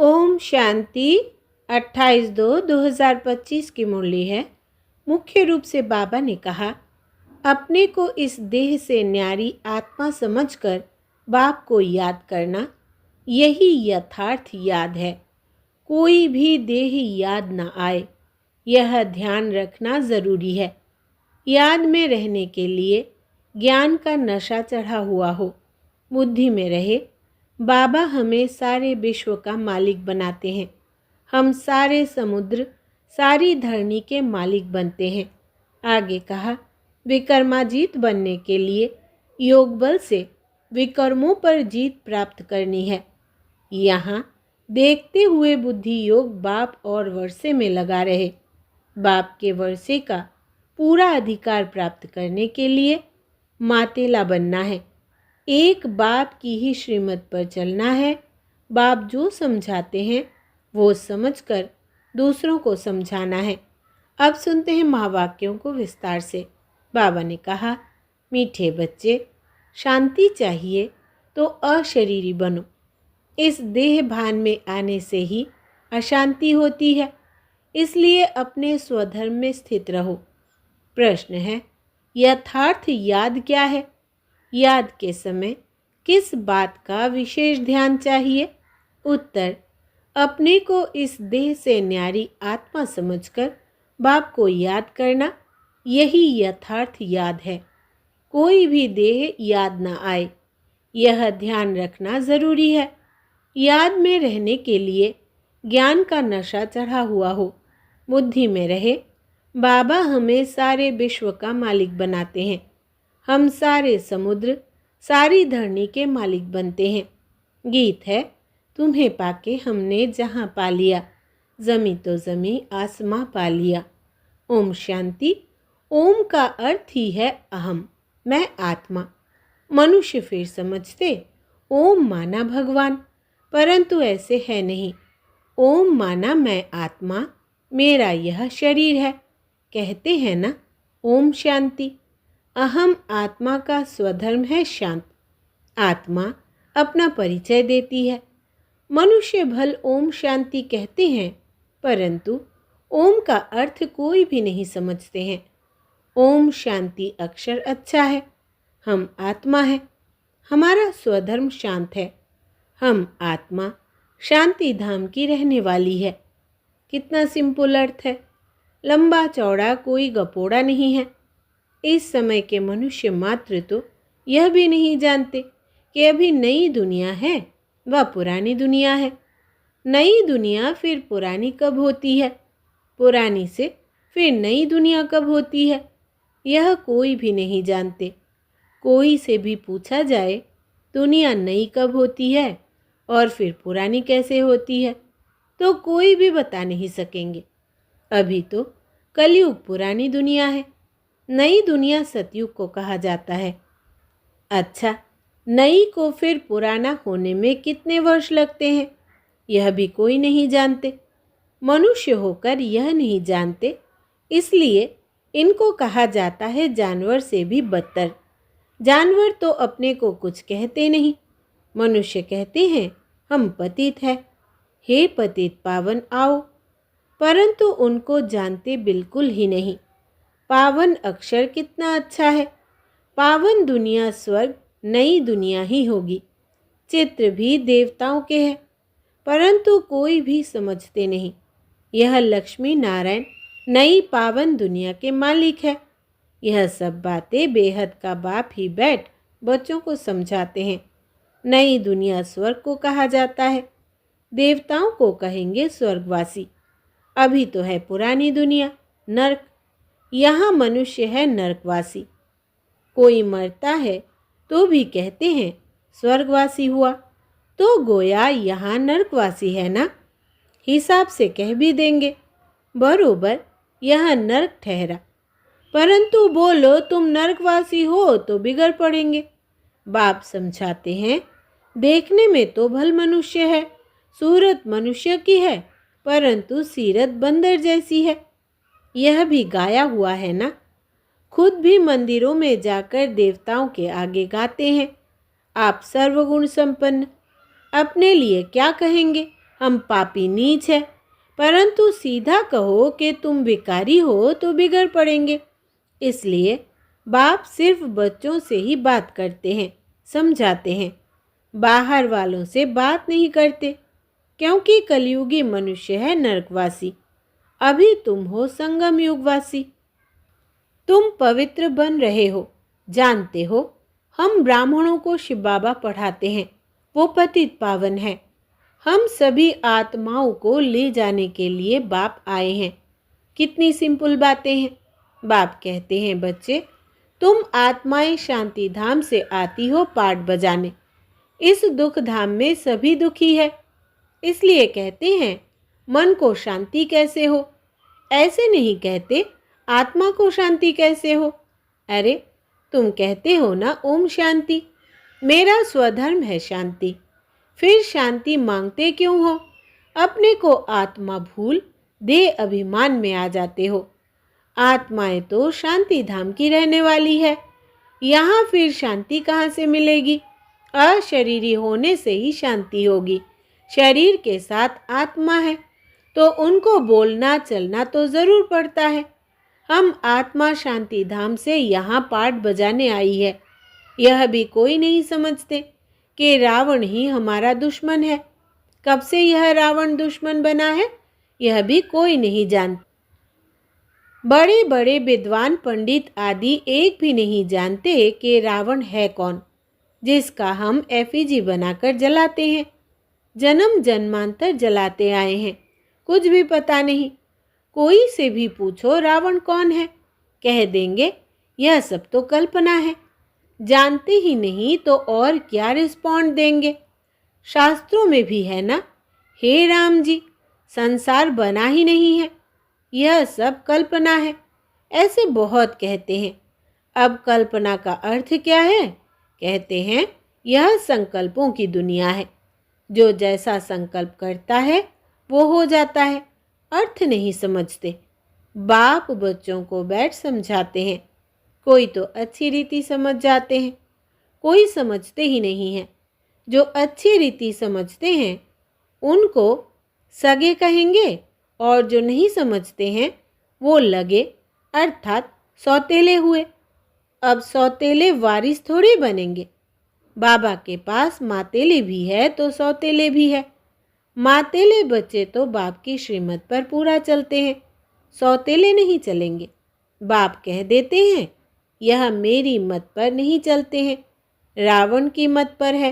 ओम शांति 28/2/2025 की मुरली है। मुख्य रूप से बाबा ने कहा, अपने को इस देह से न्यारी आत्मा समझकर बाप को याद करना, यही यथार्थ याद है। कोई भी देह याद न आए, यह ध्यान रखना ज़रूरी है। याद में रहने के लिए ज्ञान का नशा चढ़ा हुआ हो, बुद्धि में रहे। बाबा हमें सारे विश्व का मालिक बनाते हैं। हम सारे समुद्र, सारी धरनी के मालिक बनते हैं। आगे कहा, विकर्माजीत बनने के लिए योग बल से विकर्मों पर जीत प्राप्त करनी है। यहाँ देखते हुए बुद्धि योग बाप और वर्षे में लगा रहे। बाप के वर्षे का पूरा अधिकार प्राप्त करने के लिए मातेला बनना है। एक बाप की ही श्रीमत पर चलना है। बाप जो समझाते हैं वो समझकर दूसरों को समझाना है। अब सुनते हैं महावाक्यों को विस्तार से। बाबा ने कहा, मीठे बच्चे, शांति चाहिए तो अशरीरी बनो। इस देह भान में आने से ही अशांति होती है, इसलिए अपने स्वधर्म में स्थित रहो। प्रश्न है, यथार्थ याद क्या है? याद के समय किस बात का विशेष ध्यान चाहिए? उत्तर, अपने को इस देह से न्यारी आत्मा समझकर बाप को याद करना, यही यथार्थ याद है। कोई भी देह याद न आए, यह ध्यान रखना ज़रूरी है। याद में रहने के लिए ज्ञान का नशा चढ़ा हुआ हो, बुद्धि में रहे। बाबा हमें सारे विश्व का मालिक बनाते हैं। हम सारे समुद्र, सारी धरनी के मालिक बनते हैं। गीत है, तुम्हें पाके हमने जहाँ पा लिया, जमी तो जमी आसमां पा लिया। ओम शांति। ओम का अर्थ ही है अहम, मैं आत्मा। मनुष्य फिर समझते ओम माना भगवान, परंतु ऐसे है नहीं। ओम माना मैं आत्मा, मेरा यह शरीर है। कहते हैं ना, ओम शांति। अहम आत्मा का स्वधर्म है शांत। आत्मा अपना परिचय देती है। मनुष्य भल ओम शांति कहते हैं, परंतु ओम का अर्थ कोई भी नहीं समझते हैं। ओम शांति अक्षर अच्छा है। हम आत्मा है, हमारा स्वधर्म शांत है। हम आत्मा शांति धाम की रहने वाली है। कितना सिंपल अर्थ है, लंबा चौड़ा कोई गपोड़ा नहीं है। इस समय के मनुष्य मात्र तो यह भी नहीं जानते कि अभी नई दुनिया है व पुरानी दुनिया है। नई दुनिया फिर पुरानी कब होती है, पुरानी से फिर नई दुनिया कब होती है, यह कोई भी नहीं जानते। कोई से भी पूछा जाए दुनिया नई कब होती है और फिर पुरानी कैसे होती है, तो कोई भी बता नहीं सकेंगे। अभी तो कलयुग पुरानी दुनिया है, नई दुनिया सतयुग को कहा जाता है। अच्छा, नई को फिर पुराना होने में कितने वर्ष लगते हैं, यह भी कोई नहीं जानते। मनुष्य होकर यह नहीं जानते, इसलिए इनको कहा जाता है जानवर से भी बदतर। जानवर तो अपने को कुछ कहते नहीं। मनुष्य कहते हैं हम पतित हैं, हे पतित पावन आओ, परंतु उनको जानते बिल्कुल ही नहीं। पावन अक्षर कितना अच्छा है। पावन दुनिया स्वर्ग, नई दुनिया ही होगी। चित्र भी देवताओं के हैं, परंतु कोई भी समझते नहीं। यह लक्ष्मी नारायण नई पावन दुनिया के मालिक है। यह सब बातें बेहद का बाप ही बैठ बच्चों को समझाते हैं। नई दुनिया स्वर्ग को कहा जाता है। देवताओं को कहेंगे स्वर्गवासी। अभी तो है पुरानी दुनिया नरक, यहाँ मनुष्य है नरकवासी। कोई मरता है तो भी कहते हैं स्वर्गवासी हुआ, तो गोया यहाँ नरकवासी है ना। हिसाब से कह भी देंगे बरोबर यह नरक ठहरा, परंतु बोलो तुम नरकवासी हो तो बिगड़ पड़ेंगे। बाप समझाते हैं, देखने में तो भल मनुष्य है, सूरत मनुष्य की है, परंतु सीरत बंदर जैसी है। यह भी गाया हुआ है ना। खुद भी मंदिरों में जाकर देवताओं के आगे गाते हैं, आप सर्वगुण संपन्न। अपने लिए क्या कहेंगे, हम पापी नीच है, परंतु सीधा कहो कि तुम भिखारी हो तो बिगड़ पड़ेंगे। इसलिए बाप सिर्फ बच्चों से ही बात करते हैं, समझाते हैं, बाहर वालों से बात नहीं करते, क्योंकि कलयुगी मनुष्य है नरकवासी, अभी तुम हो संगम युगवासी। तुम पवित्र बन रहे हो, जानते हो। हम ब्राह्मणों को शिव बाबा पढ़ाते हैं, वो पतित पावन है। हम सभी आत्माओं को ले जाने के लिए बाप आए हैं। कितनी सिंपल बातें हैं। बाप कहते हैं, बच्चे तुम आत्माएं शांति धाम से आती हो पाठ बजाने। इस दुख धाम में सभी दुखी है, इसलिए कहते हैं मन को शांति कैसे हो। ऐसे नहीं कहते आत्मा को शांति कैसे हो। अरे तुम कहते हो ना ओम शांति, मेरा स्वधर्म है शांति, फिर शांति मांगते क्यों हो। अपने को आत्मा भूल देह अभिमान में आ जाते हो। आत्माएं तो शांति धाम की रहने वाली है, यहाँ फिर शांति कहाँ से मिलेगी। अशरीरी होने से ही शांति होगी। शरीर के साथ आत्मा है तो उनको बोलना चलना तो ज़रूर पड़ता है। हम आत्मा शांति धाम से यहाँ पाठ बजाने आई है। यह भी कोई नहीं समझते कि रावण ही हमारा दुश्मन है। कब से यह रावण दुश्मन बना है, यह भी कोई नहीं जानता। बड़े बड़े विद्वान पंडित आदि एक भी नहीं जानते कि रावण है कौन, जिसका हम एफिजी बनाकर जलाते हैं। जन्म जन्मांतर जलाते आए हैं, कुछ भी पता नहीं। कोई से भी पूछो रावण कौन है, कह देंगे यह सब तो कल्पना है। जानते ही नहीं तो और क्या रिस्पॉन्ड देंगे। शास्त्रों में भी है ना, हे राम जी संसार बना ही नहीं है, यह सब कल्पना है। ऐसे बहुत कहते हैं। अब कल्पना का अर्थ क्या है? कहते हैं यह संकल्पों की दुनिया है। जो जैसा संकल्प करता है वो हो जाता है। अर्थ नहीं समझते। बाप बच्चों को बैठ समझाते हैं। कोई तो अच्छी रीति समझ जाते हैं, कोई समझते ही नहीं है। जो अच्छी रीति समझते हैं उनको सगे कहेंगे, और जो नहीं समझते हैं वो लगे, अर्थात सौतेले हुए। अब सौतेले वारिस थोड़ी बनेंगे। बाबा के पास मातेले भी है तो सौतेले भी है। मातेले बच्चे तो बाप की श्रीमत पर पूरा चलते हैं, सौतेले नहीं चलेंगे। बाप कह देते हैं यह मेरी मत पर नहीं चलते हैं, रावण की मत पर है।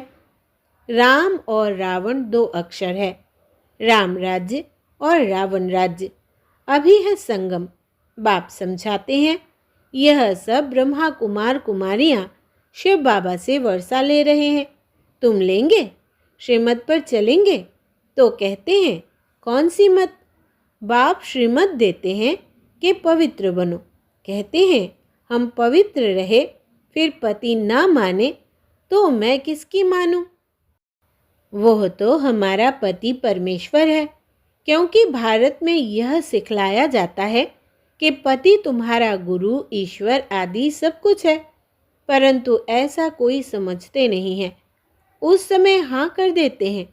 राम और रावण दो अक्षर है, राम राज्य और रावण राज्य। अभी है संगम। बाप समझाते हैं यह सब ब्रह्मा कुमार कुमारियाँ शिव बाबा से वर्षा ले रहे हैं। तुम लेंगे, श्रीमत पर चलेंगे? तो कहते हैं कौन सी मत? बाप श्रीमत देते हैं कि पवित्र बनो। कहते हैं हम पवित्र रहे, फिर पति ना माने तो मैं किसकी मानूं? वह तो हमारा पति परमेश्वर है, क्योंकि भारत में यह सिखलाया जाता है कि पति तुम्हारा गुरु ईश्वर आदि सब कुछ है। परंतु ऐसा कोई समझते नहीं है। उस समय हाँ कर देते हैं,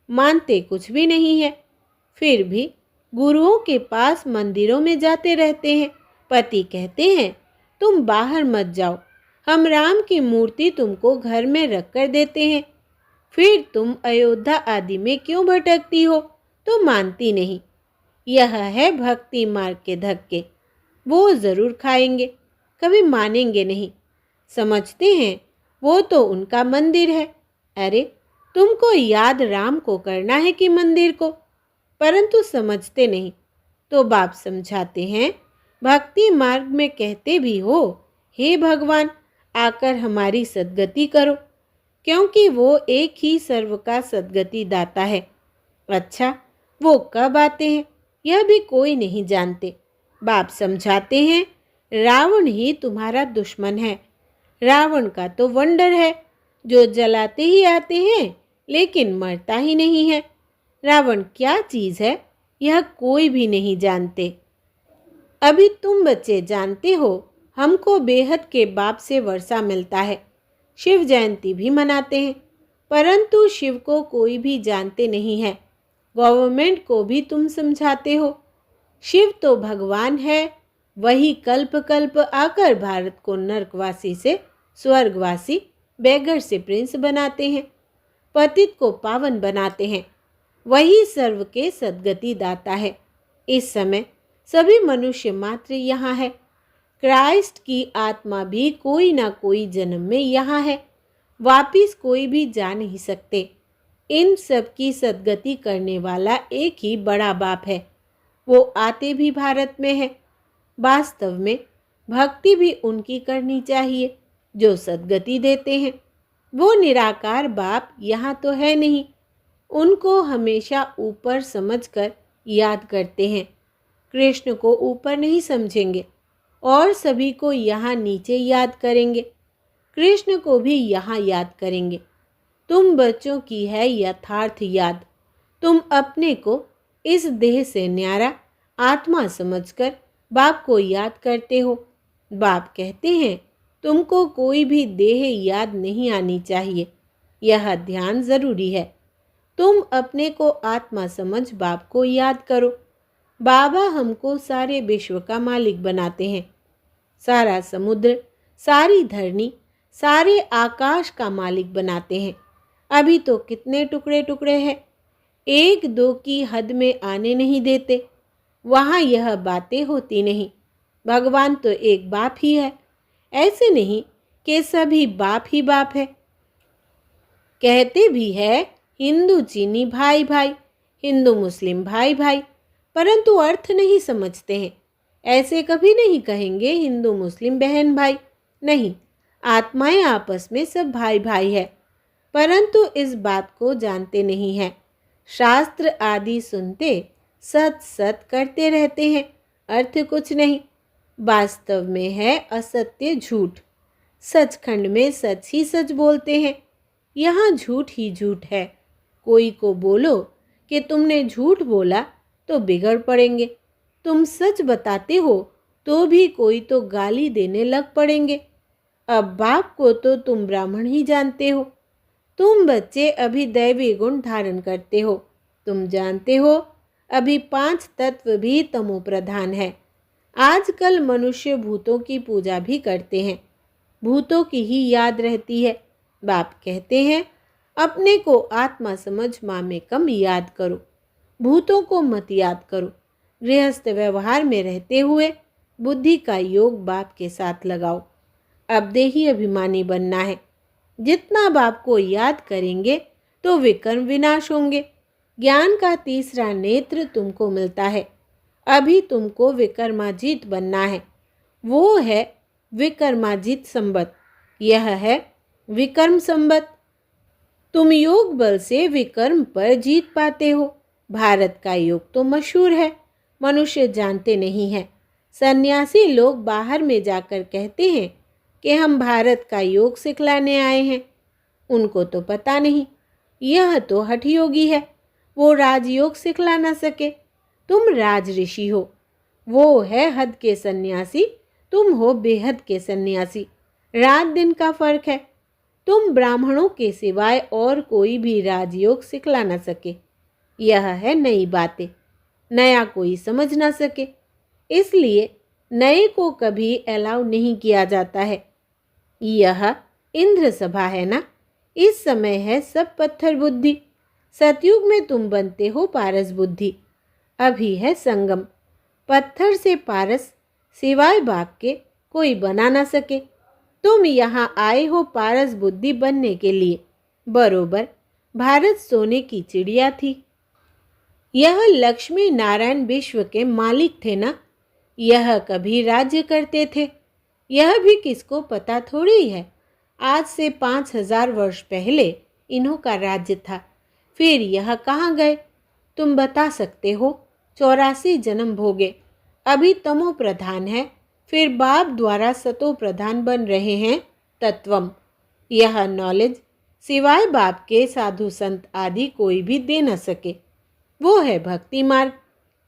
मानते कुछ भी नहीं है। फिर भी गुरुओं के पास मंदिरों में जाते रहते हैं। पति कहते हैं तुम बाहर मत जाओ, हम राम की मूर्ति तुमको घर में रख कर देते हैं। फिर तुम अयोध्या आदि में क्यों भटकती हो? तो मानती नहीं। यह है भक्ति मार्ग के धक्के, वो ज़रूर खाएंगे, कभी मानेंगे नहीं। समझते हैं वो तो उनका मंदिर है। अरे तुमको याद राम को करना है कि मंदिर को? परंतु समझते नहीं। तो बाप समझाते हैं भक्ति मार्ग में कहते भी हो हे भगवान आकर हमारी सद्गति करो, क्योंकि वो एक ही सर्व का सद्गति दाता है। अच्छा वो कब आते हैं यह भी कोई नहीं जानते। बाप समझाते हैं रावण ही तुम्हारा दुश्मन है। रावण का तो वंडर है, जो जलाते ही आते हैं लेकिन मरता ही नहीं है। रावण क्या चीज़ है यह कोई भी नहीं जानते। अभी तुम बच्चे जानते हो, हमको बेहद के बाप से वर्षा मिलता है। शिव जयंती भी मनाते हैं, परंतु शिव को कोई भी जानते नहीं है। गवर्नमेंट को भी तुम समझाते हो। शिव तो भगवान है, वही कल्प कल्प आकर भारत को नरकवासी से स्वर्गवासी, बेगर से प्रिंस बनाते हैं, पतित को पावन बनाते हैं। वही सर्व के सद्गति दाता है। इस समय सभी मनुष्य मात्र यहाँ है। क्राइस्ट की आत्मा भी कोई ना कोई जन्म में यहाँ है, वापिस कोई भी जा नहीं सकते। इन सब की सद्गति करने वाला एक ही बड़ा बाप है, वो आते भी भारत में है। वास्तव में भक्ति भी उनकी करनी चाहिए जो सद्गति देते हैं। वो निराकार बाप यहाँ तो है नहीं, उनको हमेशा ऊपर समझकर याद करते हैं। कृष्ण को ऊपर नहीं समझेंगे और सभी को यहाँ नीचे याद करेंगे। कृष्ण को भी यहाँ याद करेंगे। तुम बच्चों की है यथार्थ याद। तुम अपने को इस देह से न्यारा आत्मा समझकर बाप को याद करते हो। बाप कहते हैं तुमको कोई भी देह याद नहीं आनी चाहिए, यह ध्यान जरूरी है। तुम अपने को आत्मा समझ बाप को याद करो। बाबा हमको सारे विश्व का मालिक बनाते हैं। सारा समुद्र, सारी धरनी, सारे आकाश का मालिक बनाते हैं। अभी तो कितने टुकड़े टुकड़े हैं, एक दो की हद में आने नहीं देते। वहाँ यह बातें होती नहीं। भगवान तो एक बाप ही है, ऐसे नहीं कि सभी बाप ही बाप है। कहते भी है हिंदू चीनी भाई भाई, हिंदू मुस्लिम भाई भाई, परंतु अर्थ नहीं समझते हैं। ऐसे कभी नहीं कहेंगे हिंदू मुस्लिम बहन भाई, नहीं, आत्माएं आपस में सब भाई भाई है, परंतु इस बात को जानते नहीं हैं। शास्त्र आदि सुनते सत सत करते रहते हैं, अर्थ कुछ नहीं। वास्तव में है असत्य झूठ, सचखंड में सच ही सच बोलते हैं, यहाँ झूठ ही झूठ है। कोई को बोलो कि तुमने झूठ बोला तो बिगड़ पड़ेंगे, तुम सच बताते हो तो भी कोई तो गाली देने लग पड़ेंगे। अब बाप को तो तुम ब्राह्मण ही जानते हो। तुम बच्चे अभी दैवी गुण धारण करते हो। तुम जानते हो अभी 5 तत्व भी तमो प्रधान है। आजकल मनुष्य भूतों की पूजा भी करते हैं, भूतों की ही याद रहती है। बाप कहते हैं अपने को आत्मा समझ माँ में कम याद करो, भूतों को मत याद करो। गृहस्थ व्यवहार में रहते हुए बुद्धि का योग बाप के साथ लगाओ। अब देही अभिमानी बनना है। जितना बाप को याद करेंगे तो विकर्म विनाश होंगे। ज्ञान का तीसरा नेत्र तुमको मिलता है। अभी तुमको विकर्माजीत बनना है। वो है विकर्माजीत संबत, यह है विकर्म संबत। तुम योग बल से विकर्म पर जीत पाते हो। भारत का योग तो मशहूर है, मनुष्य जानते नहीं हैं। सन्यासी लोग बाहर में जाकर कहते हैं कि हम भारत का योग सिखलाने आए हैं। उनको तो पता नहीं, यह तो हठ योगी है, वो राजयोग सिखला ना सके। तुम राज ऋषि हो, वो है हद के सन्यासी, तुम हो बेहद के सन्यासी। रात दिन का फर्क है। तुम ब्राह्मणों के सिवाय और कोई भी राजयोग सिखला ना सके। यह है नई बातें, नया कोई समझ ना सके, इसलिए नए को कभी अलाउ नहीं किया जाता है। यह इंद्र सभा है ना, इस समय है सब पत्थर बुद्धि। सतयुग में तुम बनते हो पारस बुद्धि। अभी है संगम, पत्थर से पारस सिवाय बाप के कोई बना ना सके। तुम यहाँ आए हो पारस बुद्धि बनने के लिए। बरोबर भारत सोने की चिड़िया थी। यह लक्ष्मी नारायण विश्व के मालिक थे ना, यह कभी राज्य करते थे। यह भी किसको पता थोड़ी है। आज से 5000 वर्ष पहले इन्हों का राज्य था, फिर यह कहाँ गए तुम बता सकते हो? 84 जन्म भोगे, अभी तमो प्रधान है, फिर बाप द्वारा सतो प्रधान बन रहे हैं तत्वम। यह नॉलेज सिवाय बाप के साधु संत आदि कोई भी दे न सके। वो है भक्ति मार्ग,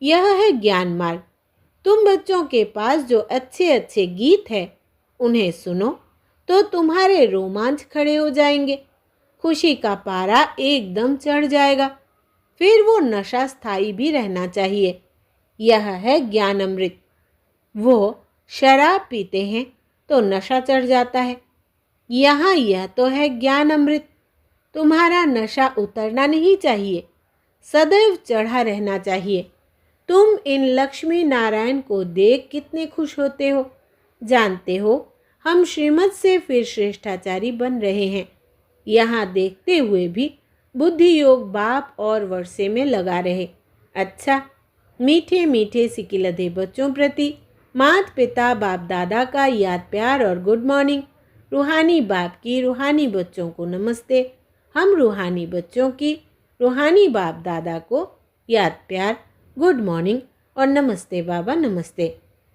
यह है ज्ञान मार्ग। तुम बच्चों के पास जो अच्छे अच्छे गीत हैं उन्हें सुनो तो तुम्हारे रोमांच खड़े हो जाएंगे, खुशी का पारा एकदम चढ़ जाएगा। फिर वो नशा स्थायी भी रहना चाहिए। यह है ज्ञान अमृत। वो शराब पीते हैं तो नशा चढ़ जाता है। यहाँ यह तो है ज्ञान अमृत। तुम्हारा नशा उतरना नहीं चाहिए, सदैव चढ़ा रहना चाहिए। तुम इन लक्ष्मी नारायण को देख कितने खुश होते हो। जानते हो, हम श्रीमत से फिर श्रेष्ठाचारी बन रहे हैं। यहाँ देखते हुए भी बुद्धि योग बाप और वर्षे में लगा रहे। अच्छा, मीठे मीठे सिकिलधे बच्चों प्रति माता पिता बाप दादा का याद प्यार और गुड मॉर्निंग। रूहानी बाप की रूहानी बच्चों को नमस्ते। हम रूहानी बच्चों की रूहानी बाप दादा को याद प्यार, गुड मॉर्निंग और नमस्ते बाबा नमस्ते।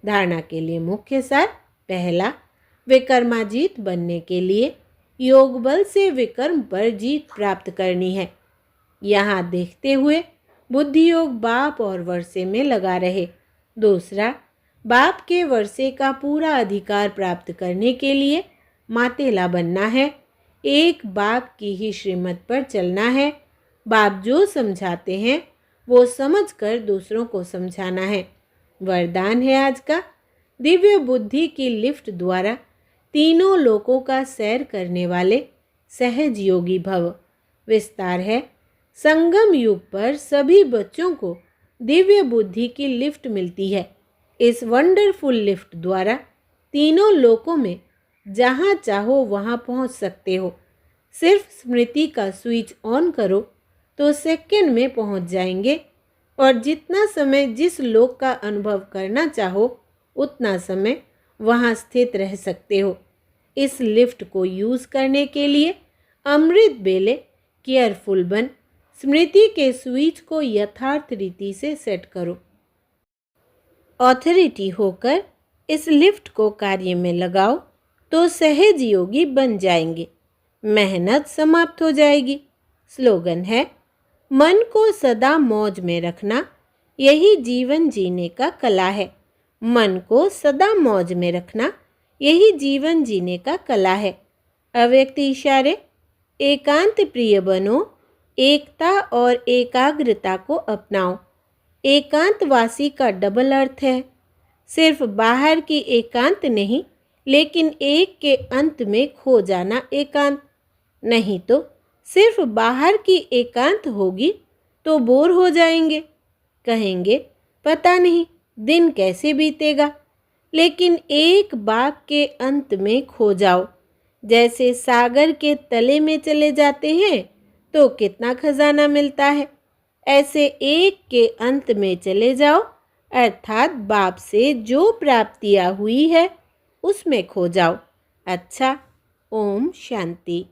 धारणा के लिए मुख्य सार। पहला, विकर्माजीत बनने के लिए योग बल से विकर्म पर जीत प्राप्त करनी है। यहाँ देखते हुए बुद्धि योग बाप और वर्षे में लगा रहे। दूसरा, बाप के वर्षे का पूरा अधिकार प्राप्त करने के लिए मातेला बनना है। एक बाप की ही श्रीमत पर चलना है। बाप जो समझाते हैं वो समझकर दूसरों को समझाना है। वरदान है आज का, दिव्य बुद्धि की लिफ्ट द्वारा तीनों लोकों का सैर करने वाले सहज योगी भव। विस्तार है, संगम युग पर सभी बच्चों को दिव्य बुद्धि की लिफ्ट मिलती है। इस वंडरफुल लिफ्ट द्वारा तीनों लोकों में जहाँ चाहो वहाँ पहुँच सकते हो। सिर्फ स्मृति का स्विच ऑन करो तो सेकंड में पहुँच जाएंगे और जितना समय जिस लोक का अनुभव करना चाहो उतना समय वहाँ स्थित रह सकते हो। इस लिफ्ट को यूज़ करने के लिए अमृत बेले केयरफुल बन स्मृति के स्विच को यथार्थ रीति से सेट करो। ऑथोरिटी होकर इस लिफ्ट को कार्य में लगाओ तो सहज योगी बन जाएंगे। मेहनत समाप्त हो जाएगी। स्लोगन है, मन को सदा मौज में रखना यही जीवन जीने का कला है। मन को सदा मौज में रखना यही जीवन जीने का कला है। अव्यक्त इशारे, एकांत प्रिय बनो, एकता और एकाग्रता को अपनाओ। एकांतवासी का डबल अर्थ है, सिर्फ बाहर की एकांत नहीं, लेकिन एक के अंत में खो जाना एकांत। नहीं तो सिर्फ बाहर की एकांत होगी तो बोर हो जाएंगे, कहेंगे पता नहीं दिन कैसे बीतेगा। लेकिन एक बाप के अंत में खो जाओ, जैसे सागर के तले में चले जाते हैं तो कितना खजाना मिलता है, ऐसे एक के अंत में चले जाओ, अर्थात बाप से जो प्राप्तियाँ हुई है उसमें खो जाओ। अच्छा, ओम शांति।